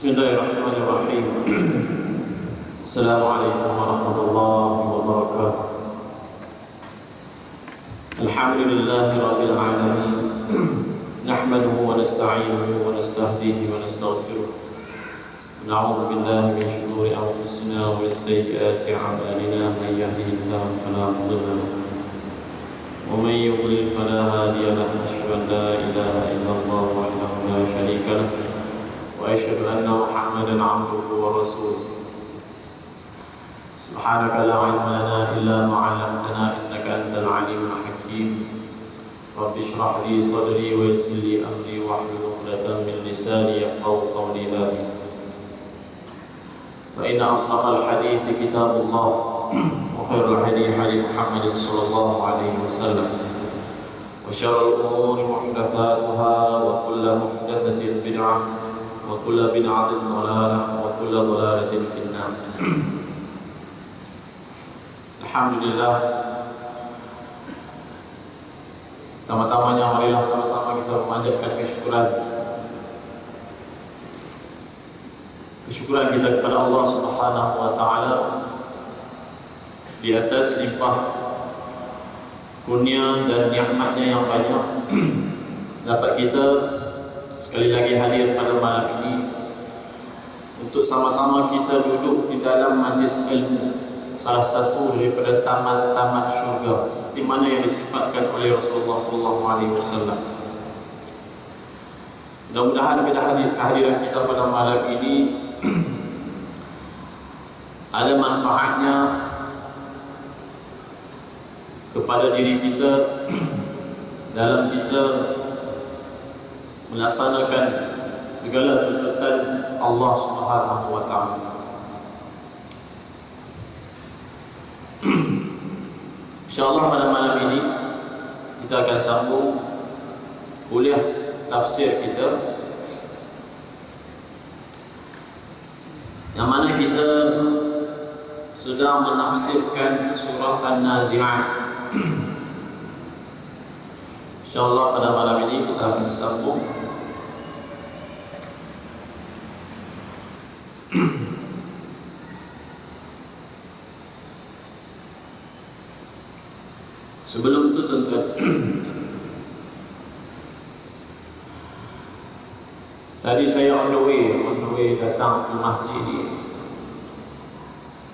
Bismillahirrahmanirrahim. Assalamualaikum warahmatullahi wabarakatuh. Alhamdulillahi rabbil alamin. Nahmaduhu wa nasta'inuhu wa nastahdihi wa nastaghfiruh. Na'udzu billahi min shururi anfusina wa min sayyiati a'malina. Man yahdihillahu fala mudilla lahu wa man yudlil fala hadiya lahu. Asyhadu an la ilaha illallah wahdahu la syarika lahu وأشهد أن محمدا عبده ورسوله. سبحانك لا علم لنا إلا ما علمتنا إنك أنت العليم الحكيم. رب اشرح لي صدري ويسر لي أمري واحلل عقدة من لساني يفقهوا قولي آمين. فإن أصدق الحديث كتاب الله وخير الهدي هدي محمد صلى الله عليه وسلم وشر الأمور محدثاتها وكل محدثة بدعة وكل بدعة ضلالة وكل ضلالة في النار. Alhamdulillah, pertama-tamanya marilah sama-sama kita memanjatkan kesyukuran kita kepada Allah Subhanahu wa taala di atas limpah kurnia dan nikmatnya yang banyak dapat kita sekali lagi hadir pada malam ini untuk sama-sama kita duduk di dalam majlis ilmu, salah satu daripada taman-taman syurga seperti mana yang disifatkan oleh Rasulullah SAW. Mudah-mudahan kehadiran kita pada malam ini ada manfaatnya kepada diri kita dalam kita melaksanakan segala tuntutan Allah Subhanahu wa taala. Insyaallah pada malam ini kita akan sambung kuliah tafsir kita, yang mana kita sedang menafsirkan surah An-Nazi'at. InsyaAllah pada malam ini kita akan sambung sebelum itu tuan-tuan, tadi saya on the way datang ke masjid ini.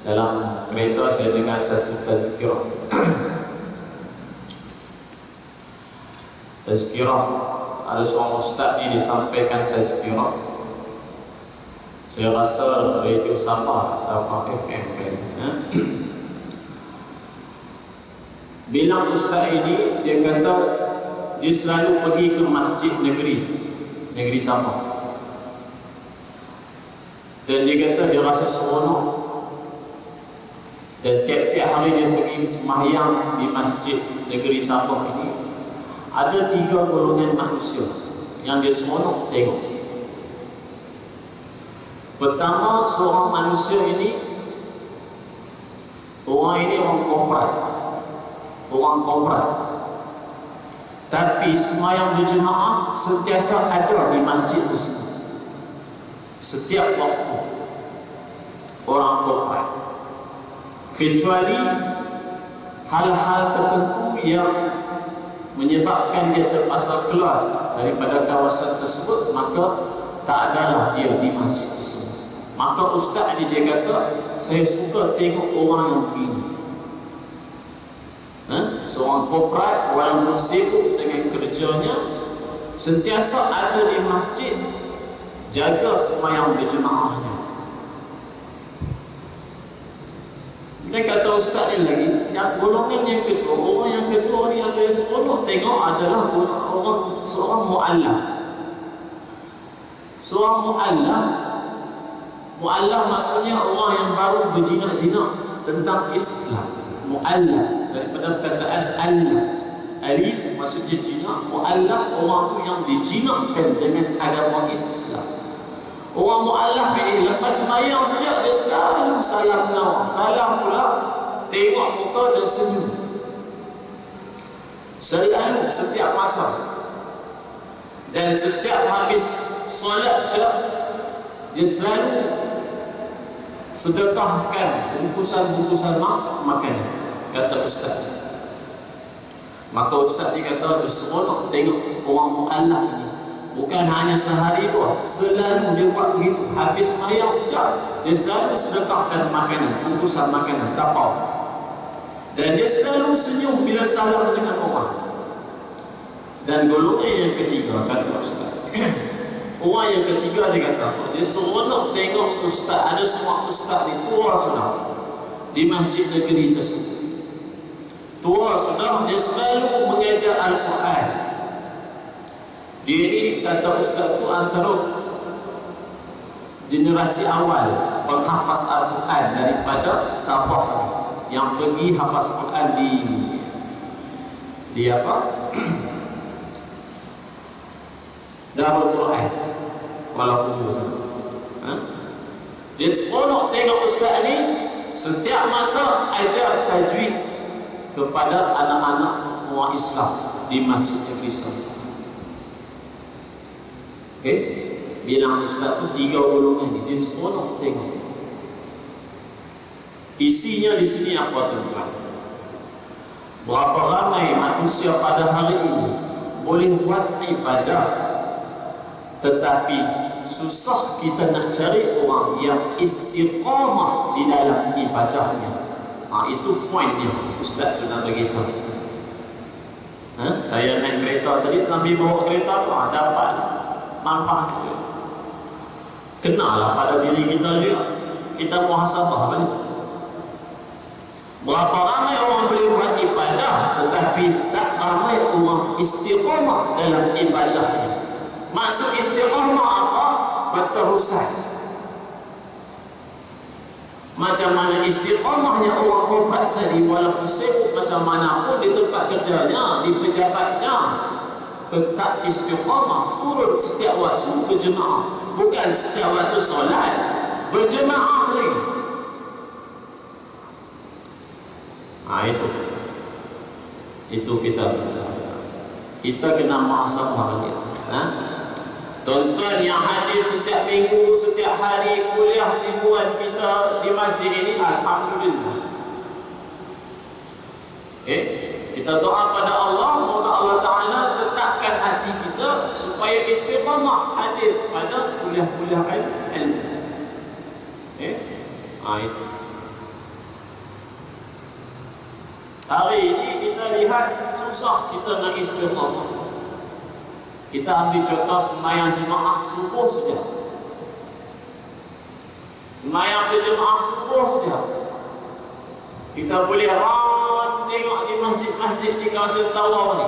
Dalam kereta saya dengar satu tazkirah. Tazkirah, ada seorang ustaz ni disampaikan tazkirah. Saya rasa radio Sabah FM kan. Bilang ustaz ini, dia kata dia selalu pergi ke masjid negeri Sabah. Dan dia kata dia rasa seronok. Dan tiap-tiap hari dia pergi sembahyang di masjid negeri Sabah ini, ada 3 golongan manusia yang dia seronok tengok. Pertama, seorang manusia ini, orang korporat, tapi sembahyang berjemaah sentiasa ada di masjid tersebut setiap waktu. Orang korporat, kecuali hal-hal tertentu yang menyebabkan dia terpaksa keluar daripada kawasan tersebut, maka tak adalah dia di masjid tersebut. Maka ustaz ni dia kata, saya suka tengok orang yang begini. Seorang korporat walaupun sibuk dengan kerjanya, sentiasa ada di masjid, jaga sembahyang berjemaahnya. Dia kata ustaz ni lagi, yang golongan yang kedua, orang yang kedua ni yang saya seronok tengok adalah seorang mu'allaf. Seorang mu'allaf maksudnya orang yang baru berjinak-jinak tentang Islam. Mu'allaf daripada perkataan alaf. Alif maksudnya jinak, mu'allaf orang tu yang dijinakkan dengan agama Islam. Orang mu'allaf ini lepas sembahyang saja dia selalu salam pula, tengok muka dan senyum. Selalu, setiap masa. Dan setiap habis solat dia selalu sedekahkan bungkusan-bungkusan makanan, kata ustaz. Maka ustaz dia kata, seronok tengok orang mu'alaf ini. Bukan hanya sehari dua, selalu dia buat begitu. Habis sembahyang sejak, dia selalu sedekahkan makanan, bungkusan makanan, tapau. Dan dia selalu senyum bila salam dengan orang. Dan golongan yang ketiga, kata ustaz, orang yang ketiga dia kata apa? Dia seronok tengok ustaz. Ada semua ustaz ni tua sudah di masjid negeri tersebut. Tua sudah, dia selalu mengajar Al-Quran. Dia ni kata ustaz tu antara generasi awal penghafaz Al-Quran daripada Sabah yang pergi hafaz Quran di apa? Darul Quran Kuala Lumpur sana. Dia seronok tengok ustaz ni setiap masa ajar tajwid kepada anak-anak orang Islam di masjid negeri sana. Okey, bilang ustaz tu 3 golongan ni, dia seronok tengok. Isinya di sini apa tuan-tuan? Berapa ramai manusia pada hari ini boleh buat ibadah, tetapi susah kita nak cari orang yang istiqamah di dalam ibadahnya. Itu poinnya ustaz tu nak beritahu. Saya naik kereta tadi, sambil bawa kereta tu dapat manfaat juga. Kenalah pada diri kita juga, kita muhasabah balik. Berapa ramai orang boleh buat ibadah, tetapi tak ramai orang istiqamah dalam ibadahnya. Maksud istiqamah apa? Berterusan. Macam mana istiqamahnya orang obat tadi, walaupun sibuk macam mana pun di tempat kerjanya, di pejabatnya, tetap istiqamah, turun setiap waktu berjemaah. Bukan setiap waktu solat, berjemaah lagi. Itu kita kena muhasabah lagi. Tuan-tuan yang hadir setiap minggu, setiap hari kuliah mingguan kita di masjid ini, alhamdulillah. Kita doa pada Allah, moga Allah Ta'ala tetapkan hati kita supaya istiqamah hadir pada kuliah-kuliah ilmu. Itu. Hari ini kita lihat susah kita nak istiqamah. Kita ambil contoh sembahyang jemaah subuh saja. Sembahyang berjemaah subuh saja, kita boleh tengok di masjid-masjid di kawasan Tawau ni,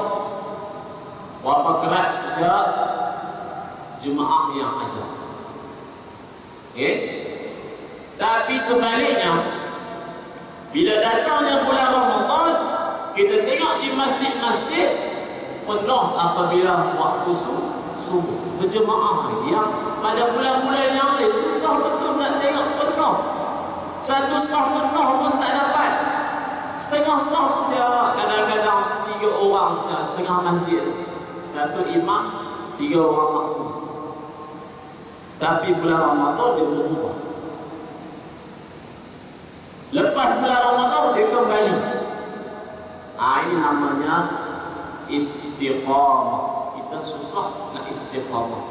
berapa kerat sejak jemaah yang ada. Tapi sebaliknya, bila datangnya bulan Ramadan, kita tengok di masjid-masjid penuh apabila waktu subuh berjemaah. Yang pada bulan-bulan yang lain susah betul nak tengok penuh. Satu sah penuh pun tak dapat. Setengah sah saja, kadang-kadang 3 orang saja setengah masjid. Satu imam, 3 orang makmum. Tapi bulan Ramadan dia berubah. Lepas bulan Ramadan dia kembali. Ini namanya istiqamah. Kita susah nak istiqamah.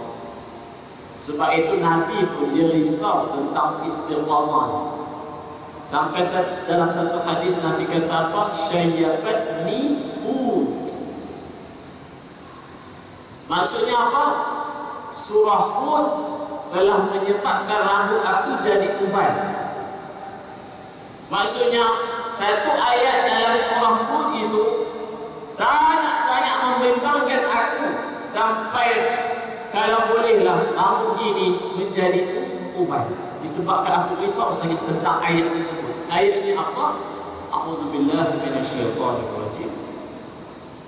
Sebab itu Nabi pun dia risau tentang istiqamah. Sampai dalam satu hadis Nabi kata apa? Syayyabatni Hud. Maksudnya apa? Surah Hud telah menyebabkan rambut aku jadi uban. Maksudnya satu ayat dalam surah Hud itu sangat-sangat membimbangkan aku, sampai kalau bolehlah rambut ini menjadi uban. Disebabkan aku risau sangat tentang ayat tersebut. Ayat ini apa? A'udzubillahi minasyaitonirrajim.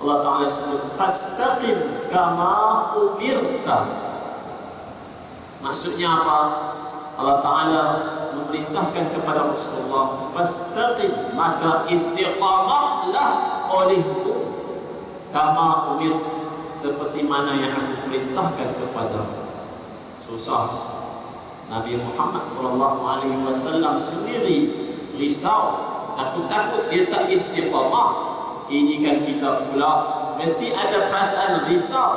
Allah Ta'ala sebut fastaqim kama umirta. Maksudnya apa? Allah Ta'ala memerintahkan kepada Rasulullah, fastaqim, maka istiqamahlah olehmu, kama umirta, seperti mana yang aku perintahkan kepada. Susah. Nabi Muhammad SAW sendiri risau, takut dia tak istiqamah. Ini kan kita pula mesti ada perasaan risau.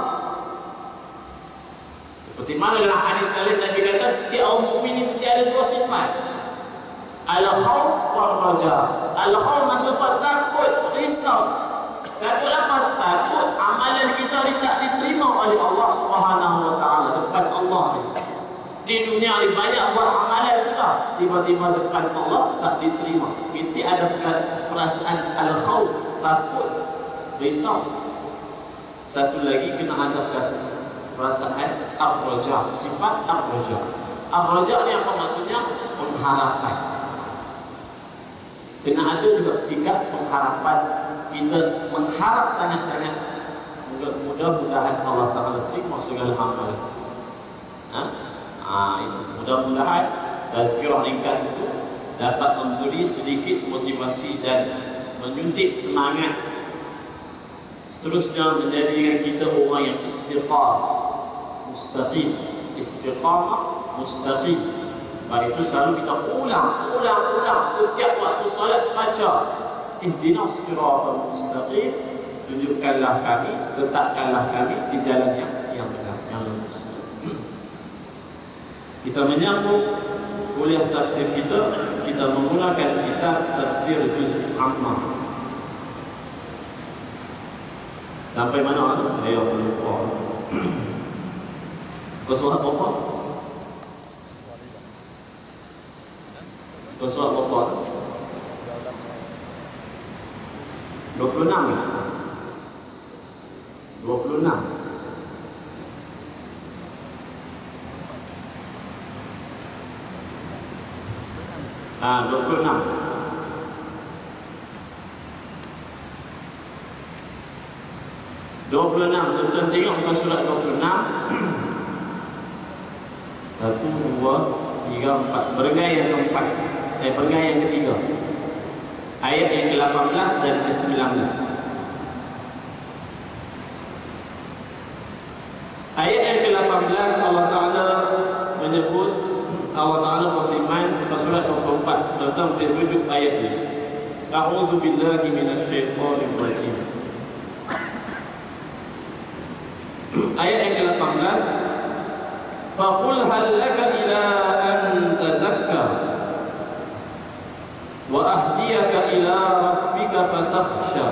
Seperti mana dalam hadis lain Nabi kata setiap orang mukmin mesti ada dua sifat. Al-khawf wal raja. Al-khawf maksudnya takut, risau. Takut apa? Takut amalan kita tak diterima oleh Allah Subhanahu wa taala depan Allah. Di dunia ni banyak buat amalan sudah, tiba-tiba depan Allah tak diterima. Mesti ada perasaan al-khawf, takut, risau. Satu lagi kena ada perasaan ar-raja, sifat ar-raja. Ar-raja ni apa maksudnya? Pengharapan. Kena ada juga sikap pengharapan. Kita mengharap sangat-sangat mudah-mudahan Allah Ta'ala terima segala amalan. Itu mudah-mudahan tazkirah ringkas itu dapat memberi sedikit motivasi dan menyuntik semangat seterusnya menjadikan kita orang yang istiqamah, mustaqim, istiqamah, mustaqim. Sebab itu selalu kita ulang setiap waktu solat baca ihdinas siratal mustaqim, tunjukkanlah kami, tetapkanlah kami di jalan yang benar, yang lurus. Kita menyambung kuliah tafsir kita menggunakan kitab tafsir juz' amma. Sampai mana ada yang lupa? Bersurat apa? Bersurat apa? 26 ya? 26. Ah, 26. Tuan-tuan tengok muka surat 26. 1, 2, 3, 4. Berenggai yang keempat. Berenggai yang ketiga. Ayat yang ke-18 dan ke-19. Ayat yang ke-18 Allah Ta'ala menyebut, Allah Ta'ala berfirman pada surat 24 tentang rujuk ayat ini. A'udzu billahi minasyaitonir rajim. Ayat yang ke-18, faqul hal laka ila an tazakka wa ahdiyaka ila rabbika fatakhsha.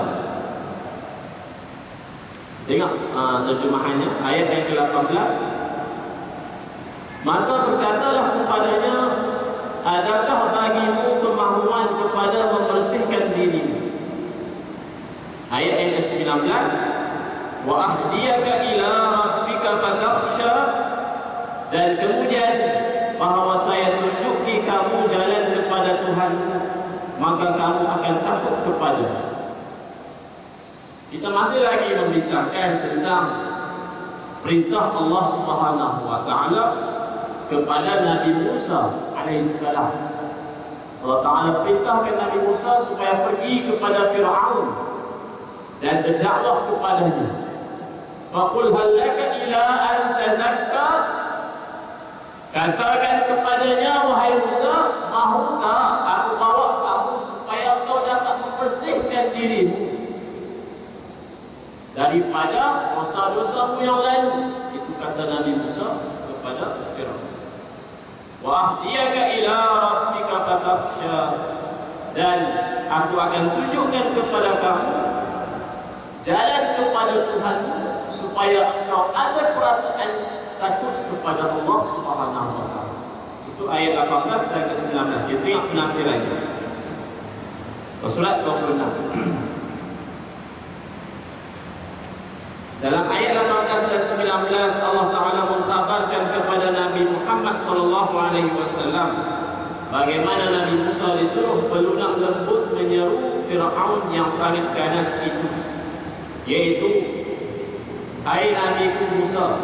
Tengok terjemahannya ayat yang ke-18. Maka berkatalah kepadanya, adakah bagimu kemahuan kepada membersihkan dirimu? Ayat yang ke-19, wa ahdiyaka ila rabbika fatakhsha, dan kemudian bahawa saya tunjuki kamu jalan kepada Tuhanmu, maka kamu akan takut kepada. Kita masih lagi membicarakan tentang perintah Allah Subhanahu wa taala kepada Nabi Musa alaihissalam. Allah Ta'ala perintahkan Nabi Musa supaya pergi kepada Fir'aun dan berdakwah kepadanya. Faqul hal laka ila an tazakka, katakan kepadanya, wahai Musa, mahukah aku bawa kamu supaya kau dapat membersihkan dirimu daripada dosa-dosamu yang lain. Itu kata Nabi Musa kepada Fir'aun. Wa ahdiyaka ila rabbika fatakhsha, dan aku akan tunjukkan kepada kamu jalan kepada Tuhanmu supaya engkau ada perasaan takut kepada Allah Subhanahu wa taala. Itu ayat 18 dan ke-19. Kita tengok penafsirannya. Surat 26. Dalam ayat 18 dan 19 Allah Ta'ala mengkhabarkan kepada Nabi Muhammad SAW bagaimana Nabi Musa disuruh berlunak lembut menyeru Fir'aun yang sangat ganas itu, yaitu, hai Nabiku Musa,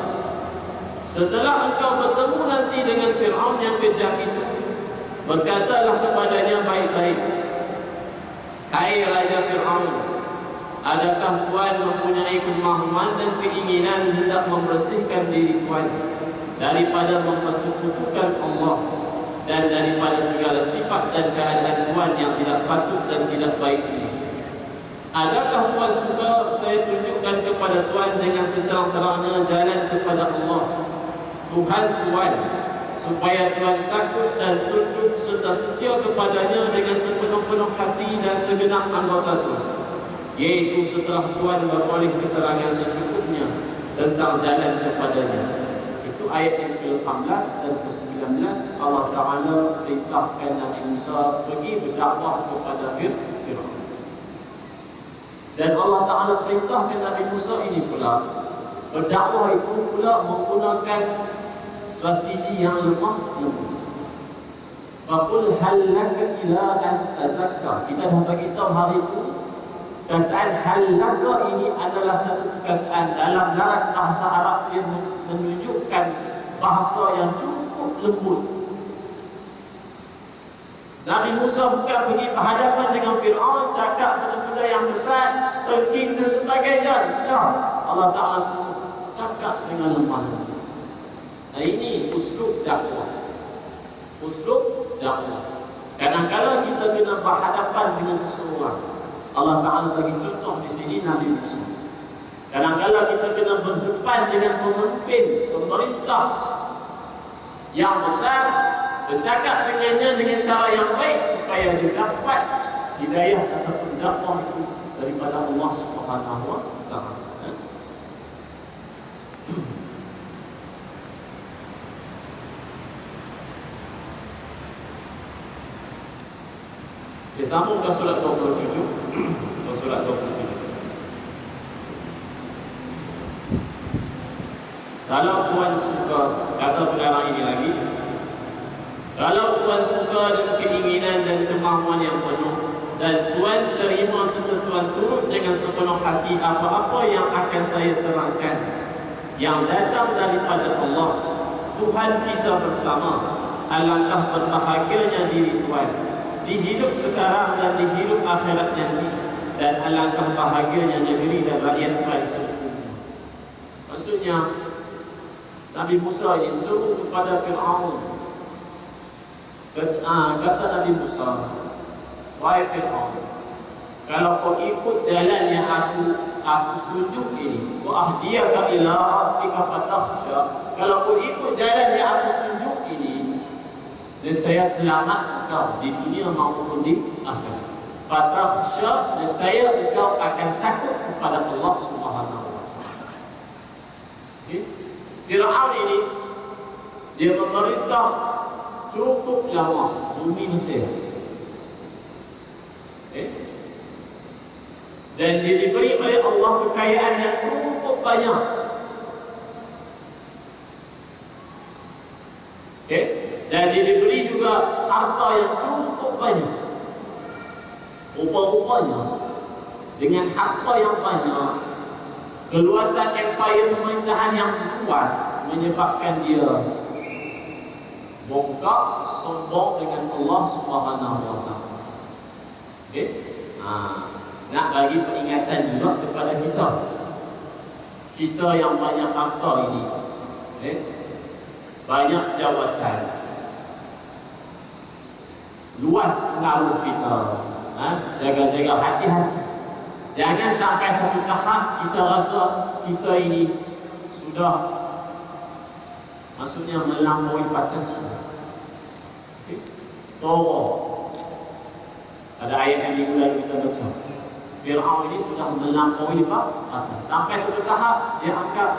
setelah engkau bertemu nanti dengan Fir'aun yang kejam itu, berkatalah kepadanya baik-baik, hai Raja Fir'aun, adakah Tuhan mempunyai kemahuan dan keinginan hendak membersihkan diri Tuhan daripada mempersekutukan Allah dan daripada segala sifat dan keadaan Tuhan yang tidak patut dan tidak baik ini. Adakah Tuhan suka saya tunjukkan kepada Tuhan dengan seterang-terangnya jalan kepada Allah Tuhan, supaya Tuhan takut dan tunduk serta setia kepadanya dengan sepenuh-penuh hati dan segenap anggota Tuhan, iaitu setelah Tuhan beroleh keterangan secukupnya tentang jalan kepadanya. Itu ayat yang ke-18 dan ke-19. Allah Ta'ala perintahkan Nabi Musa pergi berdakwah kepada Fir'aun. Dan Allah Ta'ala perintahkan Nabi Musa ini pula, berdakwah itu pula menggunakan strategi yang lemah lembut. Faqul hal laka ila an tazakka. Kita dah bagi tahu hari itu, kataan hal laka ini adalah satu perkataan dalam laras bahasa Arab yang menunjukkan bahasa yang cukup lembut. Nabi Musa bukan pergi berhadapan dengan Fir'aun, cakap benda-benda yang besar, terking dan sebagainya. Tak. Allah Ta'ala suruh cakap dengan lemah lembut. Nah, ini uslub dakwah. Uslub dakwah. Kadang-kadang kita kena berhadapan dengan seseorang. Allah Ta'ala bagi contoh di sini Nabi Musa. Kadang-kadang kita kena berdepan dengan pemimpin, pemerintah yang besar, bercakap dengannya dengan cara yang baik supaya dia dapat hidayah ataupun dakwah itu daripada Allah Subhanahu wa Ta'ala. Kita sambung ke surat 27. Surat 27. Kalau Tuhan suka, kata pengarang ini lagi, kalau Tuhan suka dan keinginan dan kemahuan yang penuh, dan Tuhan terima serta Tuhan turut dengan sepenuh hati apa-apa yang akan saya terangkan yang datang daripada Allah Tuhan kita bersama, alangkah berbahagianya diri Tuhan di hidup sekarang dan di hidup akhirat nanti, dan alangkah bahagianya negeri dan rakyat Tuhan seutuhnya. Maksudnya Nabi Musa ini seru kepada Fir'aun. Kata Nabi Musa, wahai Fir'aun, kalau kau ikut jalan yang aku tunjuk ini, wa ahdiyaka ila rabbika fatakhsha, kalau kau ikut jalan yang aku tunjuk ini, nescaya selamat engkau di dunia maupun di akhirat. Fatakhsha, nescaya engkau akan takut kepada Allah Subhanahu wa Ta'ala. Fir'aun ini dia memerintah cukup lama bumi Mesir. Dan dia diberi oleh Allah kekayaan yang cukup banyak. Dan dia diberi juga harta yang cukup banyak. Rupa-rupanya dengan harta yang banyak, keluasan empire pemerintahan yang luas menyebabkan dia bongkak sombong dengan Allah Subhanahu wa Ta'ala. Nak bagi peringatan juga kepada kita. Kita yang banyak harta ini, banyak jawatan, luas pengaruh kita. Jaga-jaga, hati-hati. Jangan sampai satu tahap kita rasa kita ini sudah, maksudnya melampaui batas. Ada ayat yang minggu lalu kita baca, Fir'aun ini sudah melampaui batas. Sampai satu tahap dia anggap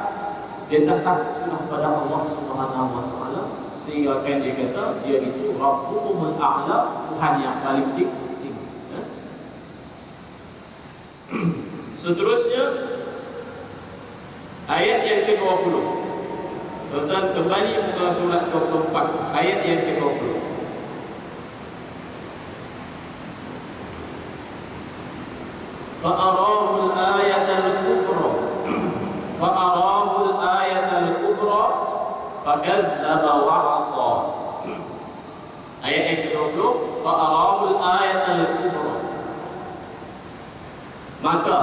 dia tetap sudah pada Allah Subhanahu wa Ta'ala, sehingga kan dia kata dia itu Rabbukumul A'la, Tuhan yang paling tinggi. Seterusnya ayat yang ke-20. Tuan-tuan kembali ke surat 24, ayat yang ke-20. Fa'arahu al-ayata al-kubra fa'arahu al-ayata al-kubra fakadzdzaba wa 'asa. Ayat yang ke-20, fa'arahu al-ayata al-kubra. Maka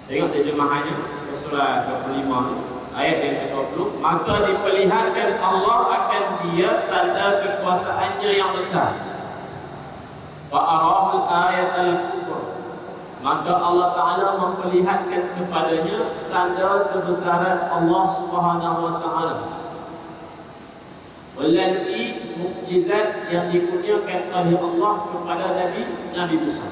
tengok terjemahannya, surah 25. Ayat yang ke-20, maka diperlihatkan Allah akan dia tanda kekuasaannya yang besar. Fa'arahul ayatal kubra, maka Allah Ta'ala memperlihatkan kepadanya tanda kebesaran Allah Subhanahu Wa Ta'ala melalui mukjizat yang dikurniakan oleh Allah kepada Nabi Musa.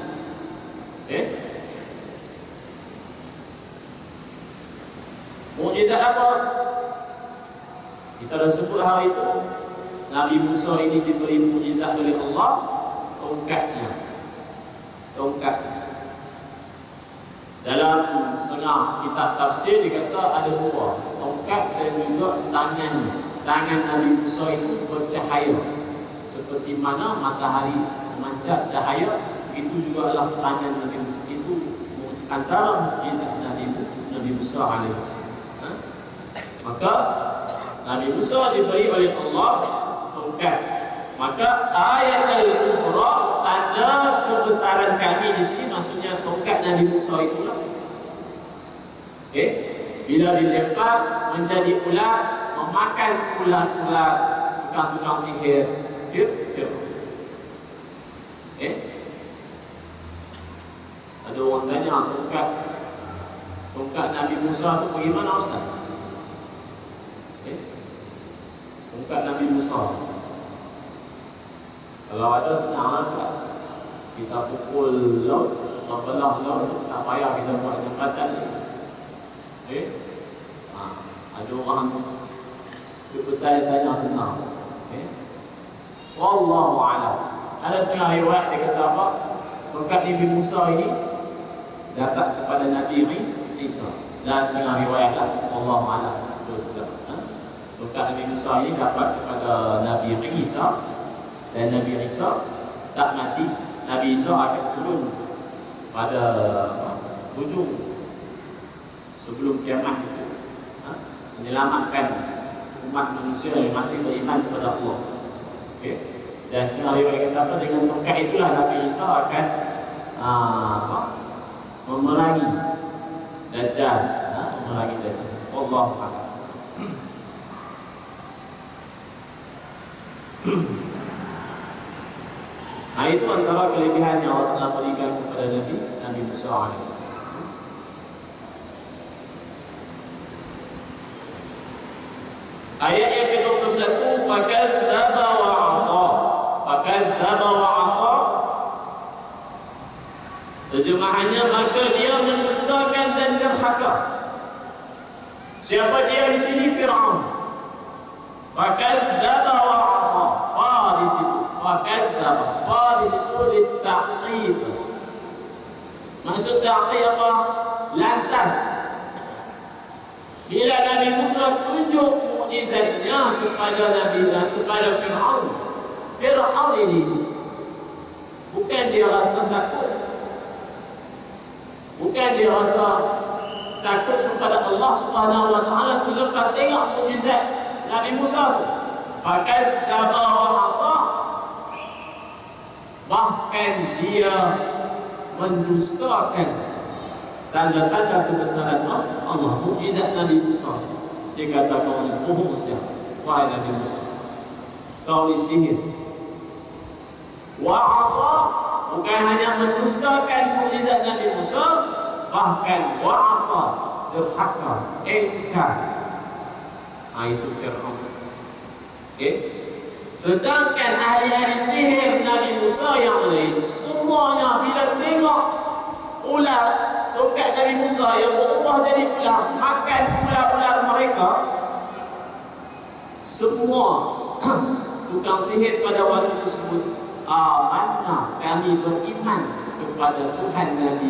Mukjizat apa? Kita dah sebut hari itu, Nabi Musa ini diberi mukjizat oleh Allah, tongkatnya. Dalam setengah kitab tafsir dikata ada dua, tongkat dan juga tangan Nabi Musa itu bercahaya seperti mana matahari memancar cahaya, itu juga adalah tangan Nabi Musa. Itu antara mukjizat Nabi Musa alaihissalam. Maka Nabi Musa diberi oleh Allah tongkat. Maka ayat al-kubra, tanda kebesaran kami di sini, maksudnya tongkat Nabi Musa itulah. Bila dilempar menjadi ular, memakan ular-ular tukang-tukang sihir. Ada orang tanya, tongkat Nabi Musa itu bagaimana Ustaz? Tongkat Nabi Musa, kalau ada senang Ustaz, kita pukul laut, membelah laut, tak payah kita buat jembatan ni. Ada orang bertanya tentang. Wallahu a'lam. Ada setengah riwayat dia kata apa? Tongkat Nabi Musa ini dapat kepada Nabi Isa. Dan setengah riwayat lah, Wallahu a'lam. Tongkat Nabi Musa ini dapat kepada Nabi Isa, dan Nabi Isa tak mati. Nabi Isa akan turun pada hujung sebelum kiamat itu, menyelamatkan umat manusia yang masih beriman kepada Allah. Dan sebenarnya riwayat kata apa, dengan tongkat itulah Nabi Isa akan memerangi Dajjal, Allah a'lam. Itu antara kelebihan yang Allah telah berikan kepada Nabi Musa AS. Ayat yang ke-21, fakadzdzaba wa 'asa. Fakadzdzaba wa 'asa, terjemahannya maka dia mendustakan dan derhaka. Siapa dia di sini? Fir'aun. Fakadzdzaba wa 'asa. Fa di situ, fakadzdzaba. Fa di situ litta'qib. Maksud ta'qib apa? Lantas. Bila Nabi Musa tunjuk mukjizatnya kepada Fir'aun, Fir'aun ini bukan dia rasa takut, bukan dia rasa takut kepada Allah Subhanahu Wa Taala selepas tengok mukjizat Nabi Musa tu. Fakadzdzaba wa 'asa, bahkan dia mendustakan tanda-tanda kebesaran Allah, mukjizat Nabi Musa. Dia kata kau ni bohong saja, wahai Nabi Musa, kau ni sihir. Wa 'asa, bukan hanya mendustakan mukjizat Nabi Musa, bahkan wa 'asa, derhaka, engkar. Itu Fir'aun. Sedangkan ahli-ahli sihir Nabi Musa yang lain, semuanya bila tengok ular tongkat Nabi Musa yang berubah jadi ular, makan ular-ular mereka, semua tukang sihir pada waktu tersebut, amanah, kami beriman kepada Tuhan Nabi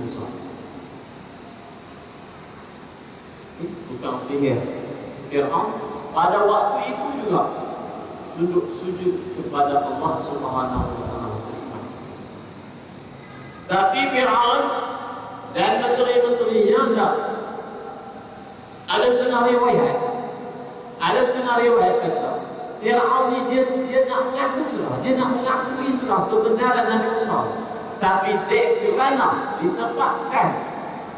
Musa. Tukang sihir Fir'aun pada waktu itu juga tunduk sujud kepada Allah Subhanahu Wa Taala. Tapi Fir'aun dan menteri-menterinya enggak. Ada setengah riwayat kata Fir'aun ni dia nak mengaku sudah, dia nak mengakui sudah kebenaran Nabi Musa, tapi kerana disebabkan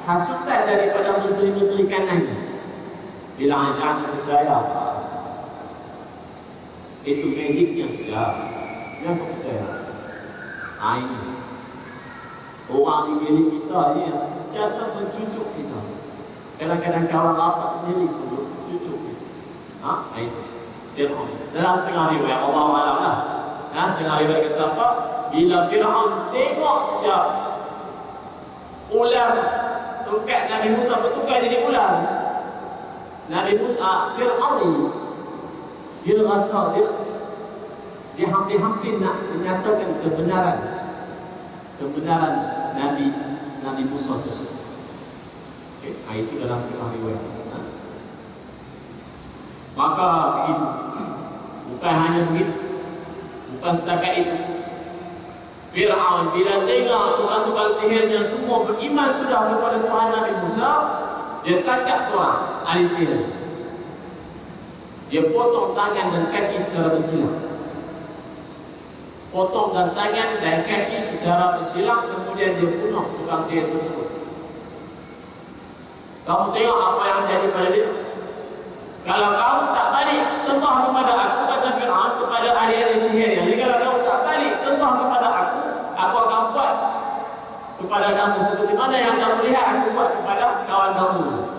hasutan daripada menteri-menteri kanannya, Bilang jangan percaya. Itu magicnya sudah. Jangan percaya. Ini orang di milik kita ni yang sentiasa mencucuk kita. Kadang-kadang kawan rapat milik pun cucuk kita. Itu Fir'aun. Dalam setengah riwayat Allah Alam lah. Setengah riwayat kata apa? Bila Fir'aun tengok sejak ular tongkat Nabi Musa bertukar jadi ular, Nabi Musa Fir'aun ini dia rasa dia hampir-hampir nak menyatakan kebenaran Nabi Musa tersebut. Itu dalam setengah riwayat. Maka begitu. Bukan hanya begitu, bukan setakat itu. Fir'aun bila tengok tukang-tukang sihirnya semua beriman sudah kepada Tuhan Nabi Musa, dia tangkap seorang ahli sihir. Dia potong tangan dan kaki secara bersilang. Potong dan tangan dan kaki secara bersilang, kemudian dia bunuh tukang sihir tersebut. Kamu tengok apa yang jadi pada dia? Kalau kamu tak balik sembah kepada aku, kata Fir'aun kepada ahli-ahli sihir yang, jadi kalau kamu tak balik sembah kepada aku akan buat kepada kamu seperti mana yang kamu lihat aku buat kepada kawan kamu.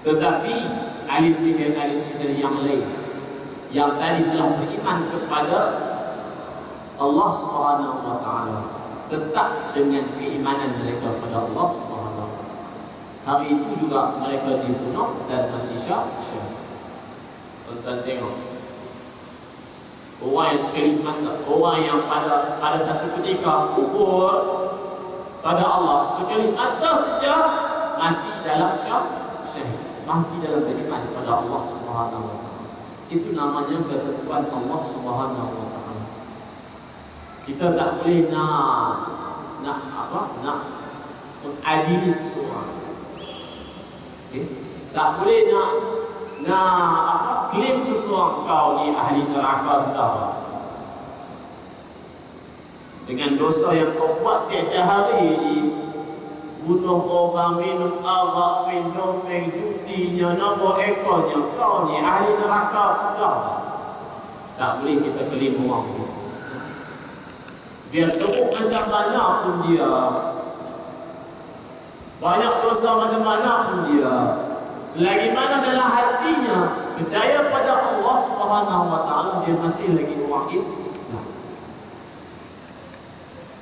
Tetapi ahli sihir yang lain yang tadi telah beriman kepada Allah Subhanahu wa taala tetap dengan keimanan mereka kepada Allah Subhanahu wa taala. Hari itu juga mereka dibunuh dan mati syahid. Tuan-tuan tengok, orang yang sekali mata, orang yang pada satu ketika kufur pada Allah, sekali mata saja mati dalam syahid, mati dalam beriman kepada Allah Subhanahu wa taala. Itu namanya ketentuan Allah Subhanahu wa taala. Kita tak boleh nak mengadili seseorang. Tak boleh nak klaim seseorang kau ni ahli neraka sudah. Dengan dosa yang kau buat tiap-tiap hari ni, bunuh orang, minum arak, minum judinya, nombor ekornya, kau ni ahli neraka sudah. Tak boleh kita klaim orang ni. Biar teruk macam mana pun dia, banyak dosa macam mana pun dia, selagi mana dalam hatinya percaya pada Allah Subhanahu wa taala, dia masih lagi orang Islam.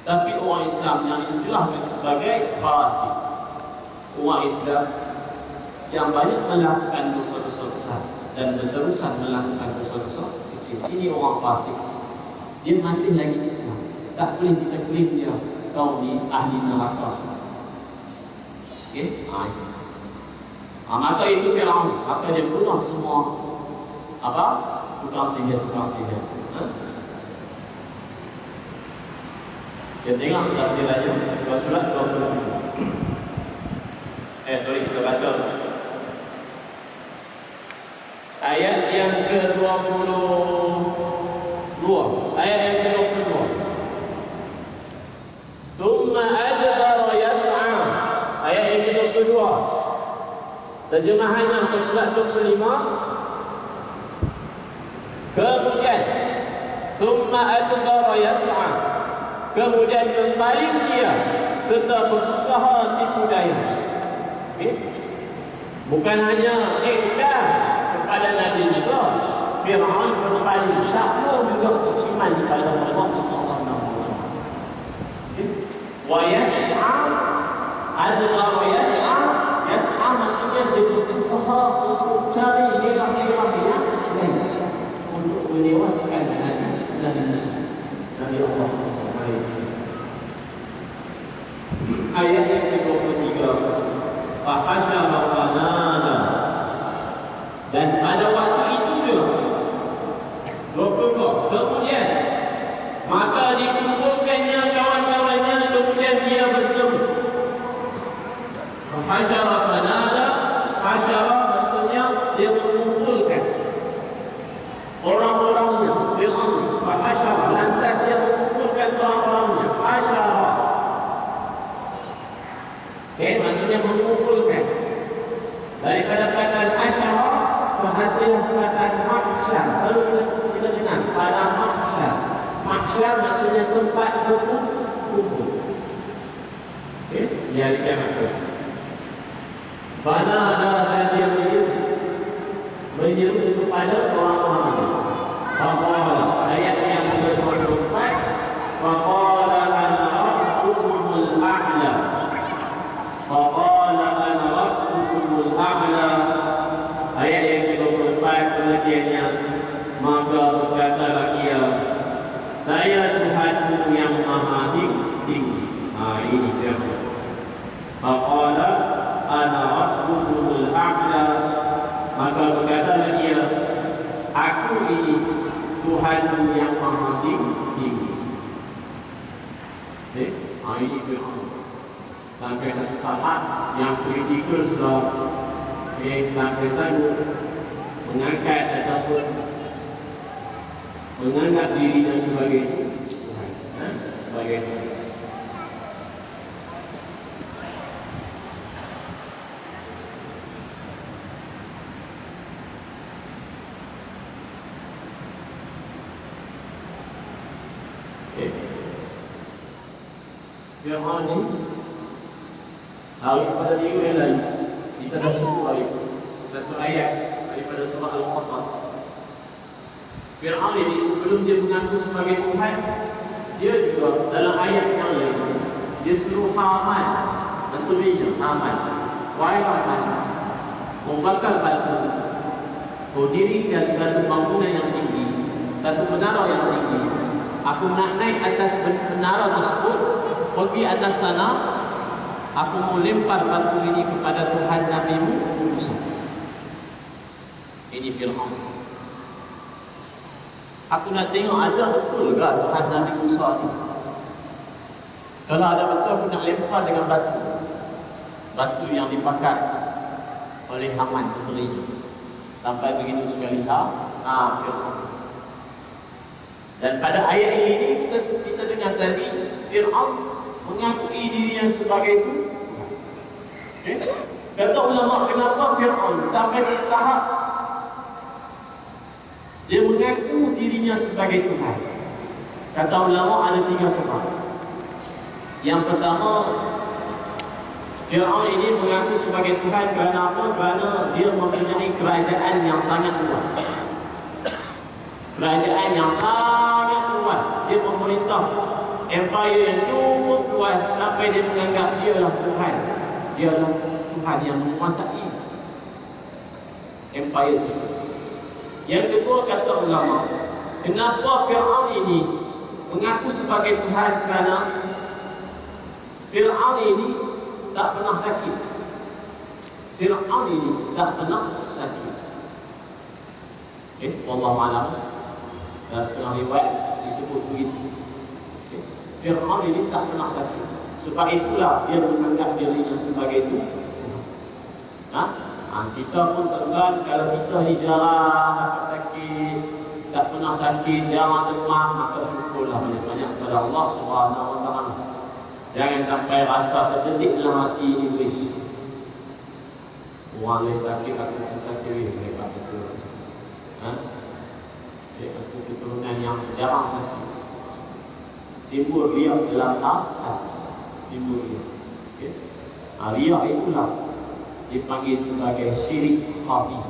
Tapi orang Islam yang istilahkan sebagai fasik, orang Islam yang banyak melakukan dosa-dosa besar dan berterusan melakukan dosa-dosa kecil, ini orang fasik. Dia masih lagi Islam. Tak boleh kita klaim dia kau ni ahli neraka. Maka itu Fir'aun, maka dia bunuh semua tukang sihir. Dia tengok tafsirannya dalam surat 27. Kita baca ayat yang ke-22. Ayat yang ke-22. Thumma adbara yas'a. Ayat yang ke-22. Terjemahannya ke surat 25. Kemudian thumma adbara yas'a, kemudian berpaling dia serta berusaha tipu daya. Bukan hanya ikrar kepada Nabi Musa, Fir'aun berpaling, tak mau juga beriman kepada Allah Subhanahu wa taala. Wa yas'a, adbara yas'a, yas'a maksudnya dia berusaha untuk cari lelah-lelah yang lain untuk menewaskan Nabi Musa, Nabi Allah Musa AS. Ayat yang ke-23, fahasyara fanada, dan pada waktu itu dia 22, kemudian maka dikumpulkannya kawan-kawannya, kemudian dia berseru. Fahasyara fanada, hasyara maksudnya dia mengumpulkan orang-orangnya. Fahasyara, lantas dia mengumpulkan orang-orangnya. Hasyara, maksudnya mengumpulkan. Daripada perkataan hasyara terhasil perkataan mahsyar. Selalu kita dengar pada mahsyar. Mahsyar maksudnya tempat berkumpul. Okey, di hari kiamat itu. Bana dan dia menyeru kepada orang-orang itu. Faqala, ayat yang ke-24, faqala ana rabbukumul a'la. Faqala ana rabbukumul a'la. Ayat yang ke-24 pengertiannya, maka berkatalah ia, saya Tuhanmu yang maha tinggi. Ini dia. Faqala ana rabbukumul a'la. Maka berkatalah ia, aku ini Tuhanmu yang maha tinggi. Ini Fir'aun. Sampai satu tahap yang kritikal sudah sampai sanggup mengangkat ataupun menganggap dirinya sebagai Tuhan. Sebagai Tuhan. Fir'aun ini hari pada minggu yang lalu kita dah sebut satu ayat daripada surah Al-Qasas. Fir'aun ini sebelum dia mengaku sebagai Tuhan, dia juga dalam ayat yang lain dia suruh Haman, menterinya Haman, wahai Haman, membakar batu, kau dirikan satu bangunan yang tinggi, satu menara yang tinggi. Aku nak naik atas menara tersebut, pergi atas sana, aku mau lempar batu ini kepada Tuhan Nabi-Mu Musa. Ini Fir'aun. Aku nak tengok ada betul ke Tuhan Nabi Musa ni. Kalau ada betul, aku nak lempar dengan batu. Batu yang dipakai oleh Haman menterinya. Sampai begitu sekali Fir'aun. Dan pada ayat ini kita dengar tadi Fir'aun mengakui dirinya sebagai itu. Kata ulama, kenapa Fir'aun sampai satu tahap dia mengaku dirinya sebagai Tuhan? Kata ulama ada 3 sebab. Yang pertama, Fir'aun ini mengaku sebagai Tuhan kerana apa? Kerana dia mempunyai kerajaan yang sangat luas. Kerajaan yang sangat luas. Dia memerintah empire yang cukup luas sampai dia menganggap dia adalah Tuhan. Dia adalah Tuhan yang menguasai empire tersebut. Yang kedua, kata ulama, kenapa Fir'aun ini mengaku sebagai Tuhan? Kerana Fir'aun ini tak pernah sakit. Fir'aun ini tak pernah sakit. Wallahu a'lam. Dalam surah riwayat disebut begitu. Fir'aun ini tak pernah sakit. Sebab itulah dia menganggap dirinya sebagai itu. Kita pun tegan, kalau kita ni jarang dapat sakit, tak pernah sakit, jarang demam, maka syukurlah banyak-banyak kepada Allah Subhanahu wa ta'ala. Jangan sampai rasa terdetik dalam hati ini, wish orang lain sakit, aku pun sakit, mereka betul. Aku keturunan yang jarang sakit. Timbul riak dalam hati. Timbul riak. Riak itulah dipanggil sebagai syirik khafi.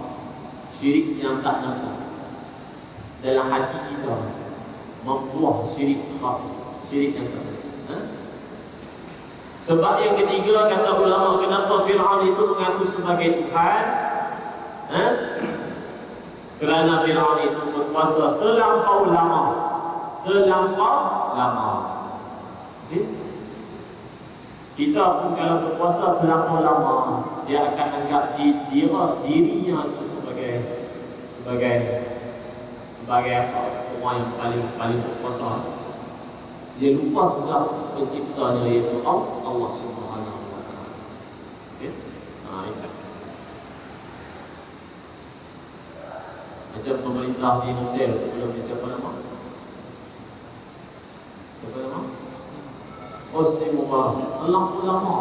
Syirik yang tak nampak. Dalam hati kita membuah syirik khafi. Syirik yang tak nampak. Sebab yang ketiga, kata ulama, kenapa Fir'aun itu mengaku sebagai Tuhan? Kerana Fir'aun itu berkuasa terlampau lama. Terlampau lama. Kita pun kalau berkuasa terlampau lama, dia akan anggap dirinya itu sebagai apa? Orang yang paling berkuasa. Dia lupa sudah penciptanya, iaitu Allah Subhanahu wa ta'ala. Itu. Macam pemerintah di Mesir sebelum ni, siapa nama? Hosni Mubarak. Terlampau lama.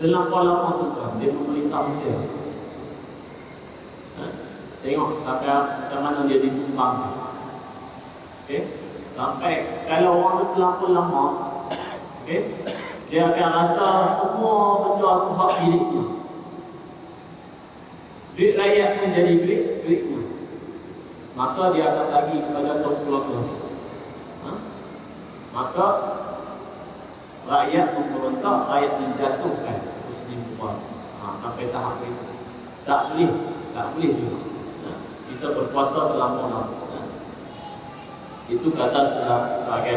Terlampau lama tuan, dia memerintah Mesir. Tengok sampai macam mana dia ditumbang. Sampai kalau orang tu terlampau lama, dia akan rasa semua benda tu hak miliknya. Duit rakyat pun jadi duitnya. Maka dia akan bagi kepada kaum keluarga. Maka rakyat memberontak, rakyat menjatuhkan Muslim kuat. Sampai tahap itu tak boleh juga. Kita berpuasa terlampau lama. Itu kata sudah sebagai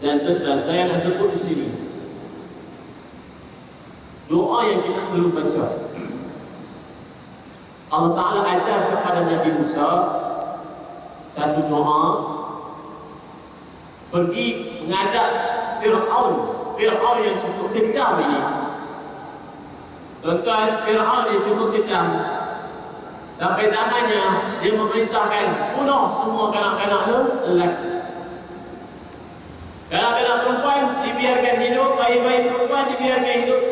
dan saya nak sebut di sini doa yang kita selalu baca. Allah Ta'ala ajar kepada Nabi Musa satu doa, pergi menghadap Fir'aun yang cukup kejam ini. Tuan-tuan, Fir'aun yang cukup kejam. Sampai zamannya dia memerintahkan bunuh semua kanak-kanak lelaki. Kanak-kanak perempuan dibiarkan hidup, bayi-bayi perempuan dibiarkan hidup,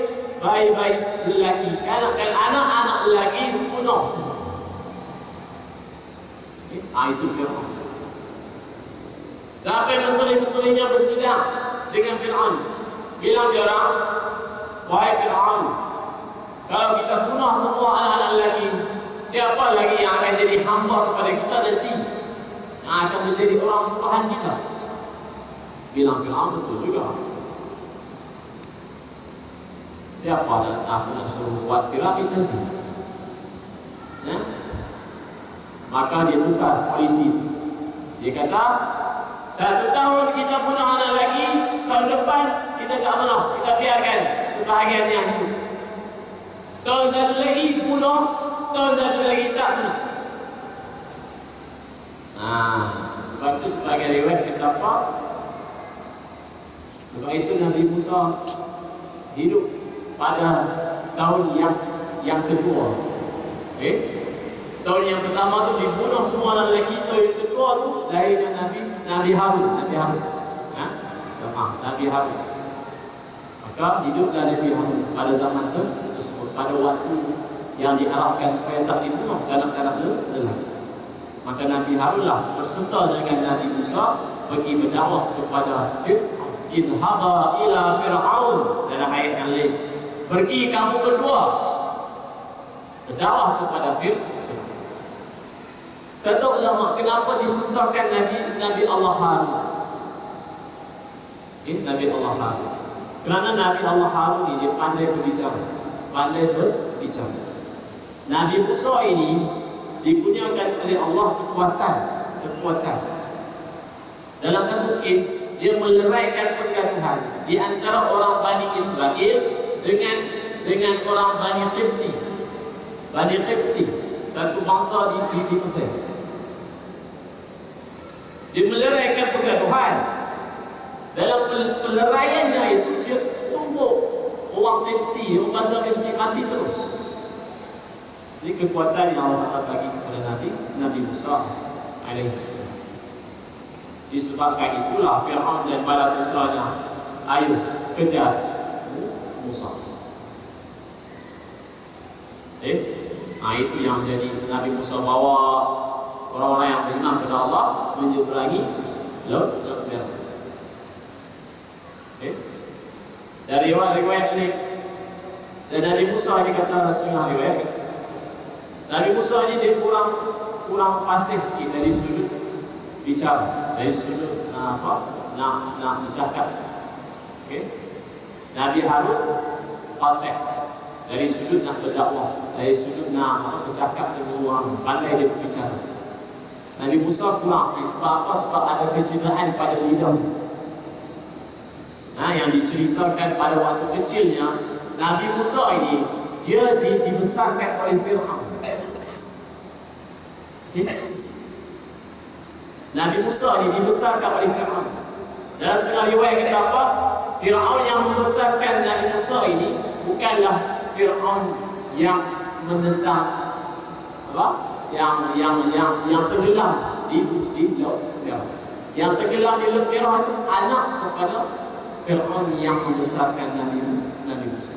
bayi-bayi lelaki. Anak-anak lelaki bunuh semua. Itu Fir'aun. Sampai menteri-menterinya bersidang dengan Fir'aun. Bilang dia orang, wahai Fir'aun, kalau kita bunuh semua anak-anak lelaki, siapa lagi yang akan jadi hamba kepada kita nanti? Yang akan menjadi orang sumpahan kita? Bilang Fir'aun, betul juga. Siapa aku nak suruh buat piramid nanti? Maka dia tukar polisi. Dia kata, 1 tahun kita bunuh anak lelaki, tahun depan kita tak bunuh, kita biarkan sebahagian yang hidup. Tahun satu lagi bunuh, tahun satu lagi tak bunuh. Sebab itu sebagai riwayat kita apa? Sebab itu Nabi Musa hidup pada tahun yang kedua. Tahun yang pertama tu dibunuh semua anak lelaki. Tahun yang kedua tu lahirnya Nabi Harun. Nabi Harun. Maka hiduplah Nabi Harun pada zaman tersebut, pada waktu yang diharapkan supaya tak dibunuh kanak-kanak lelaki. Maka Nabi Harunlah berserta dengan Nabi Musa pergi berdakwah kepada Fir'aun. Idhaba ila Fir'aun, dalam ayat yang lain, pergi kamu berdua berdakwah kepada Fir'aun. Kata ulama, kenapa disertakan Nabi Allah Harun? Nabi Allah Harun. Kerana Nabi Allah Harun ini dia pandai berbicara. Nabi Musa ini dikurniakan oleh Allah kekuatan. Dalam satu kes, dia meleraikan pergaduhan di antara orang Bani Israel dengan orang Bani Qibti, satu bangsa di Mesir. Dia meleraikan pergaduhan. Dalam peleraiannya itu, dia tumbuk orang Qibti, orang bangsa Qibti mati terus. Ini kekuatan yang Allah Ta'ala bagi kepada Nabi Musa alaihissalam. Disebabkan itulah Fir'aun dan bala tenteranya, ayo kejar Musa. Itu yang jadi Nabi Musa bawa orang-orang yang beriman kepada Allah menyeberangi Laut Merah. Dari riwayat ini, dan Nabi Musa ini kata setengah riwayat, Nabi Musa ini dia kurang fasih sikit dari sudut bicara, dari sudut nak bercakap. Nabi Harun fasih dari sudut nak berdakwah, dari sudut nak bercakap dengan orang, pandai dia berbicara. Nabi Musa kurang sikit. Sebab apa? Sebab ada kecederaan pada lidah. Yang diceritakan pada waktu kecilnya, Nabi Musa ini dia dibesarkan oleh Fir'aun. Nabi Musa ini dibesarkan oleh Fir'aun. Dalam setengah riwayat kata apa? Fir'aun yang membesarkan Nabi Musa ini bukanlah Fir'aun yang menentang yang tenggelam di laut. Yang tenggelam di Laut Merah itu anak kepada Fir'aun yang membesarkan Nabi Musa.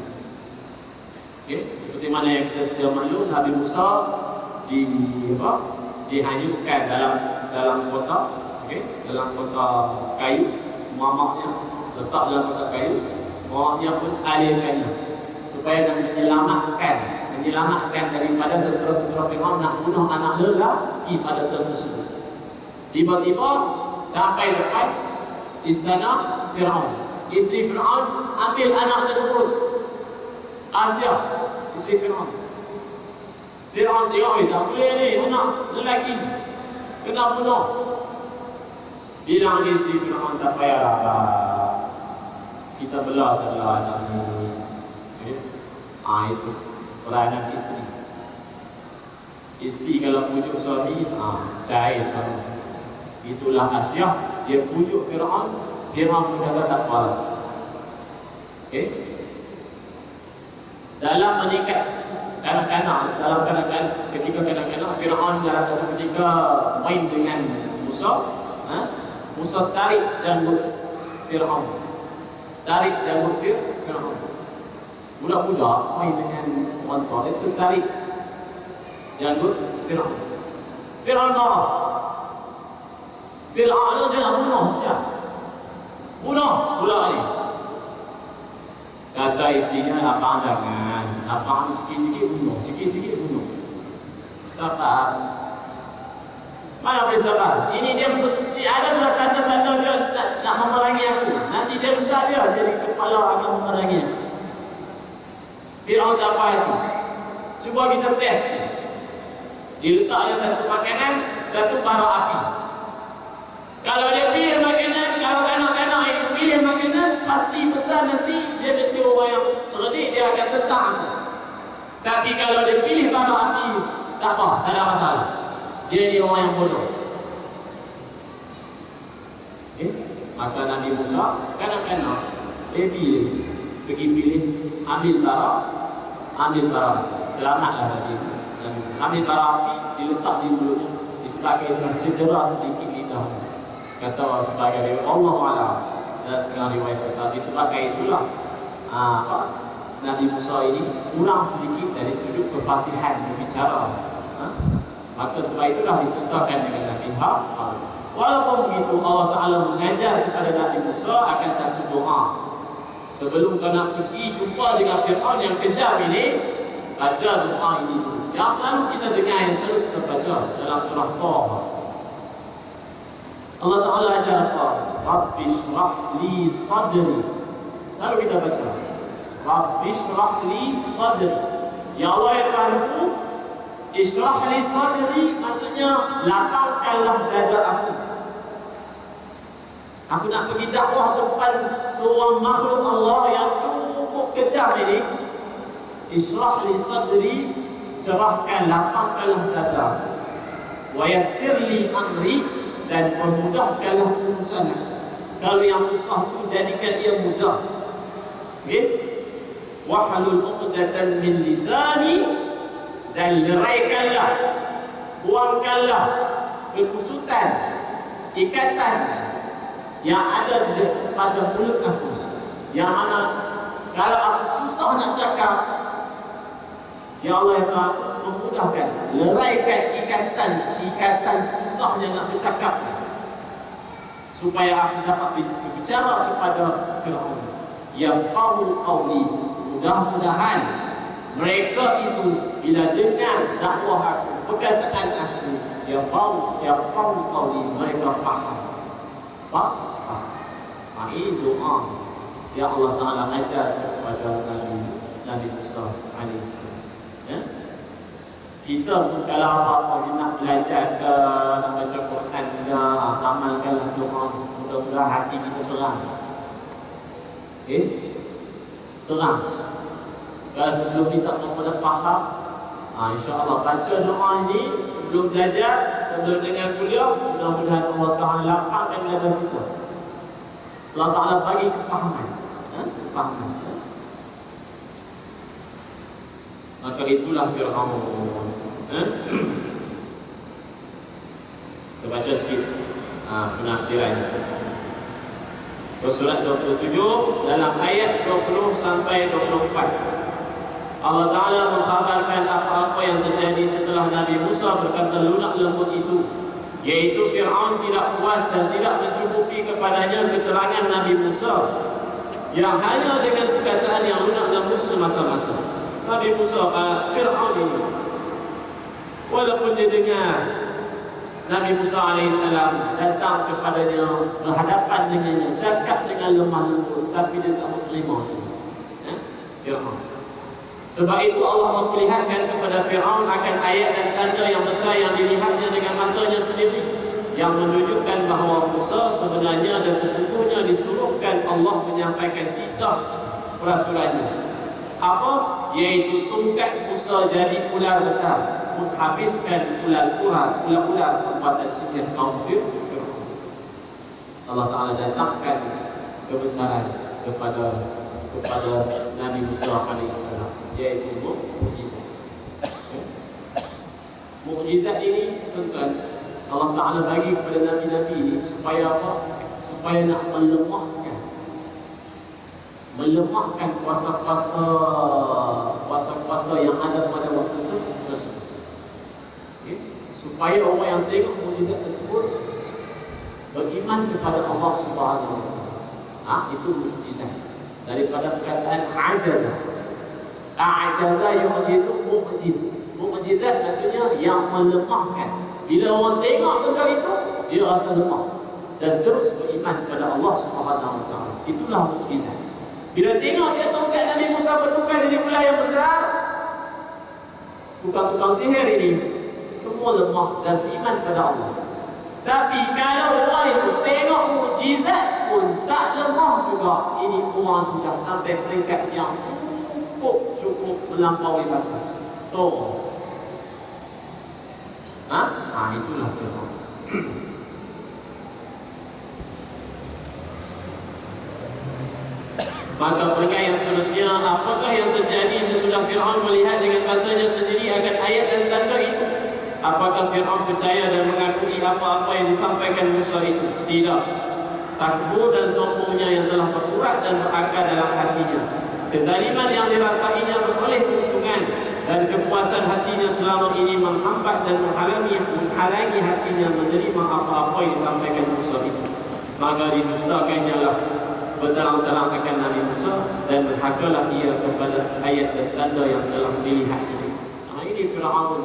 Okay? Seperti mana yang kita sedia maklum, Nabi Musa dihanyutkan dalam kota, okay? Dalam kota kayu, mamaknya letak dalam kota kayu, mamaknya pun alirkannya supaya menyelamatkan daripada tentera-tentera Fir'aun nak bunuh anak lelaki pada tuan tersebut. Tiba-tiba sampai depan istana Fir'aun. Isteri Fir'aun ambil anak tersebut, Asia, isteri Fir'aun. Fir'aun tengok, tak boleh ni, anak lelaki kena bunuh. Bilang isteri Fir'aun, tak payahlah, kita belah salah anak ni. Okay? Itu peranan isteri. Isteri kalau pujuk suami, cair suami. Itulah Asia, dia pujuk Fir'aun, Fir'aun pun kata tak apa. Okay? Dalam meningkat kanak-kanak, ketika kanak-kanak Fir'aun dalam satu ketika main dengan Musa, Musa tarik janggut Fir'aun. Budak-budak main dengan orang tua, dia tertarik janggut Fir'aun. Fir'aun marah. Fir'aun dia nak bunuh saja. Bunuh budak ni. Kata isterinya, lapang jangan. Lapang sikit-sikit bunuh. Sikit-sikit bunuh. Sabar. Mana boleh sabar? Ini dia ada sudah tanda-tanda dia nak memerangi aku. Nanti dia besar dia jadi kepala akan memerangi aku. Fir'aun tak apa itu. Cuba kita test. Diletaknya satu makanan, satu bara api. Kalau dia pilih makanan, kalau kanak-kanak ini pilih makanan, pasti besar nanti dia mesti orang yang cerdik, dia akan tentang aku. Tapi kalau dia pilih bara api, tak apa, tak ada masalah. Dia ni orang yang bodoh. Okay? Maka Nabi Musa, kanak-kanak, dia pergi pilih, ambil bara, selamatlah Nabi Musa. Ambil bara api, diletak di mulutnya, disebabkan cedera sedikit lidah. Kata sebagai riwayat Allah Ta'ala dan setengah riwayat kata disebabkan itulah Nabi Musa ini kurang sedikit dari sudut kefasihan berbicara. Maka sebab itulah disertakan dengan Nabi Harun. Walaupun begitu, Allah Ta'ala mengajar kepada Nabi Musa akan satu doa. Sebelum kau nak pergi jumpa dengan Fir'aun yang kejam ini, baca doa ini dulu. Yang selalu kita dengar, yang selalu kita baca dalam surah Taha. Allah Ta'ala ajar apa? Rabbi shrah li sadri. Selalu kita baca Rabbi shrah li sadri. Ya Allah ya Tuhanku, ishrah li sadri maksudnya lapangkanlah dada aku. Aku nak pergi dakwah depan seorang makhluk Allah yang cukup kejam ini. Ishrah li sadri, cerahkan, lapangkanlah dada. Wa yassir li amri, dan memudahkanlah urusan. Kalau yang susah tu jadikan ia mudah. Okay? Wahlul 'uqdatan min lisani, dan leraikanlah, buangkanlah kekusutan, ikatan yang ada pada mulut aku. Yang mana kalau aku susah nak cakap, ya Allah ya Tuhan, memudahkan, leraikan ikatan susahnya nak bercakap, supaya aku dapat berbicara kepada Fir'aun. Yafqahu qawli, mudah-mudahan mereka itu bila dengar dakwah aku, perkataan aku, yafqahu qawli, mereka faham. Ini doa yang Allah Ta'ala ajar kepada Nabi Musa alaihissalam. Kita pun kalau apa-apa nak belajar ke, nak baca Quran ke, amalkanlah doa. Mudah-mudahan hati kita terang. Okay? Terang. Kalau sebelum ni tak pernah faham, insya-Allah baca doa ini sebelum belajar, sebelum dengar kuliah, mudah-mudahan Allah Ta'ala lapangkan dada kita. Allah Ta'ala bagi kepahaman. Kepahaman. Maka itulah Fir'aun. Kita baca sikit penafsiran. Surat 27 dalam ayat 20 sampai 24. Allah Ta'ala mengkhabarkan apa-apa yang terjadi setelah Nabi Musa berkata lunak lembut itu, yaitu Fir'aun tidak puas dan tidak mencukupi kepadanya keterangan Nabi Musa yang hanya dengan perkataan yang lunak lembut semata-mata. Nabi Musa, Fir'aun ini, walaupun dia dengar Nabi Musa AS datang kepadanya, berhadapan dengannya, cakap dengan lemah lembut, tapi dia tak mau terima. Fir'aun. Sebab itu Allah memperlihatkan kepada Fir'aun akan ayat dan tanda yang besar yang dilihatnya dengan matanya sendiri, yang menunjukkan bahawa Musa sebenarnya dan sesungguhnya disuruhkan Allah menyampaikan titah peraturannya. Apa? Yaitu tongkat Musa jadi ular besar, menghabiskan ular-ular perbuatan sihir kaum Fir'aun. Allah Ta'ala datangkan kebesaran kepada Nabi Musa AS, yaitu mukjizat. Mukjizat ini tuan-tuan, Allah Ta'ala bagi kepada Nabi-Nabi ini supaya apa? Supaya nak melemahkan kuasa-kuasa yang ada pada waktu itu tersebut. Supaya orang yang tengok mukjizat tersebut beriman kepada Allah Subhanahu Wa Taala. Itu mukjizat. Daripada perkataan ajaza. Ajaza yu'jizu mu'jiz. Mukjizat maksudnya yang melemahkan. Bila orang tengok benda itu, dia rasa lemah dan terus beriman kepada Allah Subhanahu Wa Taala. Itulah mukjizat. Bila tengok siapa tongkat Nabi Musa bertukar jadi ular yang besar, tukang-tukang sihir ini semua lemah dan beriman kepada Allah. Tapi kalau orang itu tengok mukjizat pun tak lemah juga, ini orang sudah sampai peringkat yang cukup melampaui batas. Itulah Fir'aun. Maka peringkat yang seterusnya, apakah yang terjadi sesudah Fir'aun melihat dengan matanya sendiri akan ayat dan tanda itu? Apakah Fir'aun percaya dan mengakui apa-apa yang disampaikan Musa itu? Tidak. Takbur dan sombongnya yang telah berurat dan berakar dalam hatinya. Kezaliman yang dirasainya beroleh keuntungan dan kepuasan hatinya selama ini menghambat dan menghalangi hatinya menerima apa-apa yang disampaikan Musa itu. Maka didustakannya lah berterang-terang akan Nabi Musa dan berhakalah ia kepada ayat dan tanda yang telah dilihat ini. Ini Fir'aun.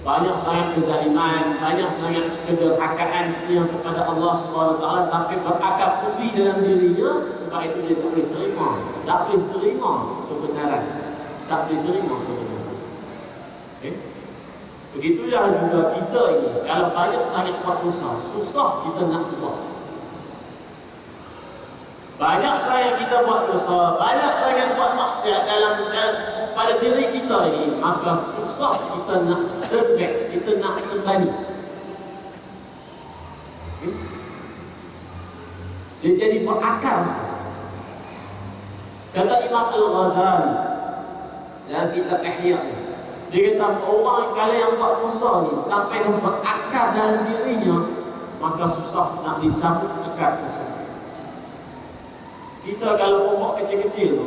Banyak sangat kezaliman, banyak sangat kederhakaan yang kepada Allah SWT sampai berakar umbi dalam dirinya. Sebab itu dia tak boleh terima kebenaran. Begitulah juga kita ini. Kalau banyak sangat buat dosa, susah kita nak buat. Banyak sangat kita buat dosa, banyak sangat buat maksiat dalam pada diri kita ini, maka susah kita nak terbaik, kita nak kembali. Dia jadi berakar. Kata Imam Al-Ghazali dalam kitab Ihya, dia kata orang kalau yang buat dosa ni sampai dah berakar dalam dirinya, maka susah nak dicabut akar tersebut. Kita kalau pokok kecil-kecil tu,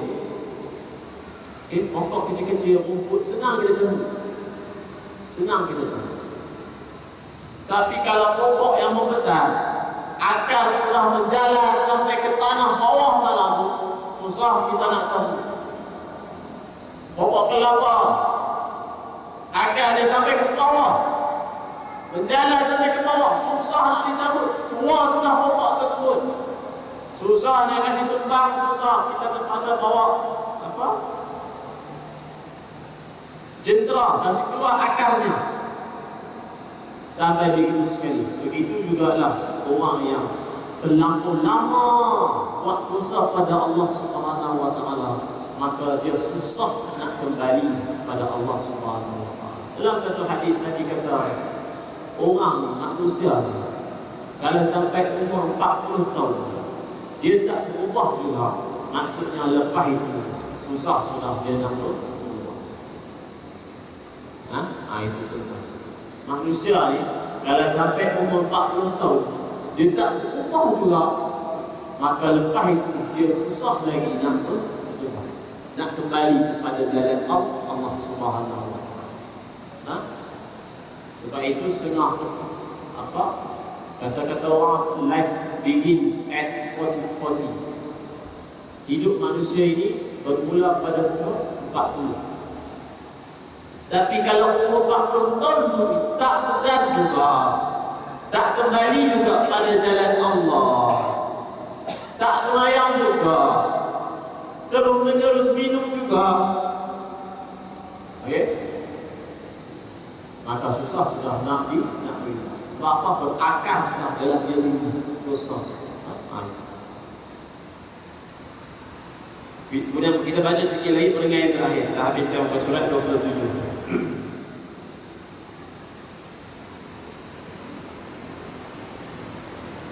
pokok kecil-kecil, rumput, senang kita cabut. Tapi kalau pokok yang membesar, akar sudah menjalar sampai ke tanah bawah sana tu, susah kita nak cabut. Pokok kelapa, akar dia sampai ke bawah, menjalar sampai ke bawah, susah nak dicabut. Tua sudah pokok tersebut, susah nak kasih tumbang, susah. Kita terpaksa bawa jentera, kasih keluar akarnya. Sampai begitu sekali. Begitu jugalah orang yang terlampau lama buat dosa pada Allah Subhanahu Wa Taala, maka dia susah nak kembali pada Allah Subhanahu Wa Taala. Dalam satu hadis Nabi kata, orang ni, manusia ni, kalau sampai umur 40 tahun, dia tak berubah juga. Maksudnya lepas itu susah sudah dia nak berubah. Itu tuan. Manusia ni kalau sampai umur 40 tahun dia tak berubah juga, maka lepas itu dia susah lagi nak berubah, nak kembali kepada jalan Allah Subhanahu wa taala. Sebab itu setengah apa kata-kata orang, life begin at 40. Hidup manusia ini bermula pada umur 40. Tapi kalau umur 40 tahun itu tak sedar juga, tak kembali juga pada jalan Allah, tak semayang juga, terus menerus minum juga, okey, maka susah sudah nak sebab apa? Berakar sudah dalam diri dosa. Kemudian kita baca sikit lagi pendengar yang terakhir. Dah habiskan muka surat 27.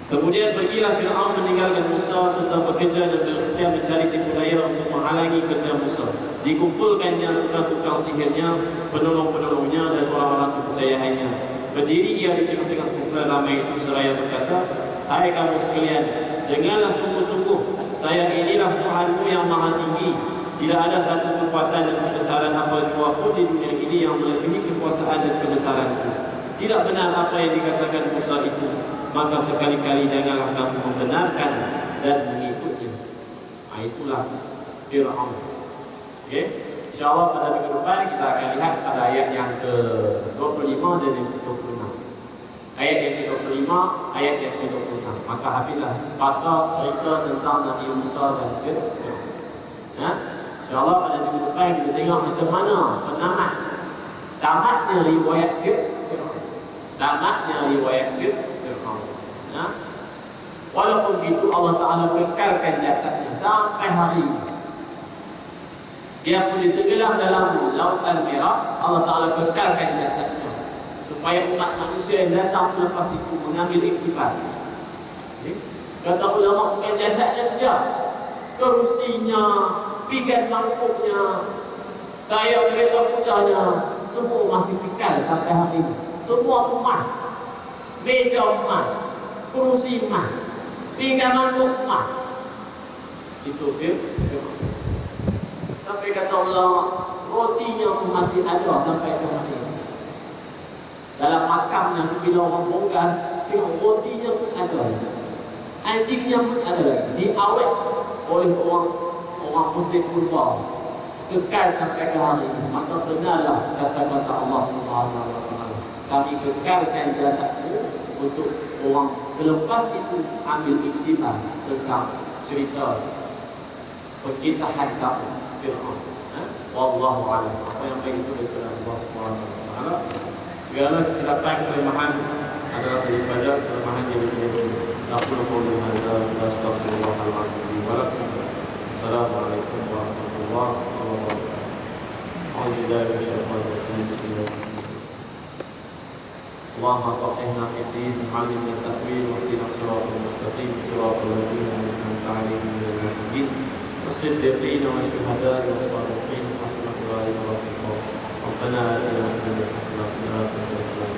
Kemudian pergilah Fir'aun meninggalkan Musa serta bekerja dan berikhtiar mencari tipu daya untuk menghalangi kerja Musa. Dikumpulkannya tukang-tukang sihirnya, penolong-penolongnya dan orang-orang kepercayaannya. Berdiri ia di tengah-tengah kumpulan ramai itu seraya berkata, "Hai kamu sekalian, dengarlah sungguh-sungguh, saya inilah Tuhanmu yang maha tinggi. Tidak ada satu kekuatan dan kebesaran apa jua pun di dunia ini yang melebihi kekuasaan dan kebesaranku. Tidak benar apa yang dikatakan Musa itu. Maka sekali-kali janganlah kamu membenarkan dan mengikutnya." Itulah Fir'aun. Okey, insyaAllah pada minggu depan kita akan lihat pada ayat yang ke-25 dan yang ke-26. Ayat yang ke-25, ayat yang ke-26. Maka habislah pasal cerita tentang Nabi Musa dan Fir'aun. InsyaAllah pada minggu depan kita tengok macam mana tamatnya riwayat Fir'aun. Tamatnya riwayat Fir'aun. Walaupun begitu Allah Ta'ala kekalkan jasadnya sampai hari ini. Dia boleh tenggelam dalam lautan merah, Allah Ta'ala kekalkan jasadnya supaya umat manusia yang datang selepas itu mengambil iktibar. Kata ulama, bukan jasadnya saja, kerusinya, pinggan mangkuknya, tayar kereta kudanya, semua masih kekal sampai hari ini. Semua emas, meja emas, kerusi emas, pinggan mangkuk emas. Itu Fir'aun. Sampai kata ulama, rotinya pun masih ada sampai ke hari ini. Dalam makamnya bila orang bongkar, tengok rotinya pun ada, anjingnya pun ada lagi, diawet oleh orang musyrik purba, kekal sampai ke hari ini. Maka benarlah kata-kata Allah Subhanahu wa taala, kami kekalkan jasadmu untuk orang selepas itu ambil iktibar tentang cerita perkisahan kamu Fir'aun. Wallahu a'lam. Apa yang baik itu daripada Allah Subhanahu wa taala. Segala kesilapan kelemahan adalah daripada kelemahan yang disebut. Naqulu qawli hadza wa astaghfirullahalazim wa lakum. Assalamualaikum warahmatullahi wabarakatuh. A'udzu billahi minasyaitonir rajim. Allahumma faqihna fid din, 'allimna at-ta'wil wa ihdina as-siratal mustaqim, siratal ladzina an'amta 'alaihim ghairil maghdubi 'alaihim was-siddiqin wash-shuhada'i was-shalihin, hasuna ulaika rafiqa. Rabbana atina fid dunya hasanatan wa fil akhirati hasanatan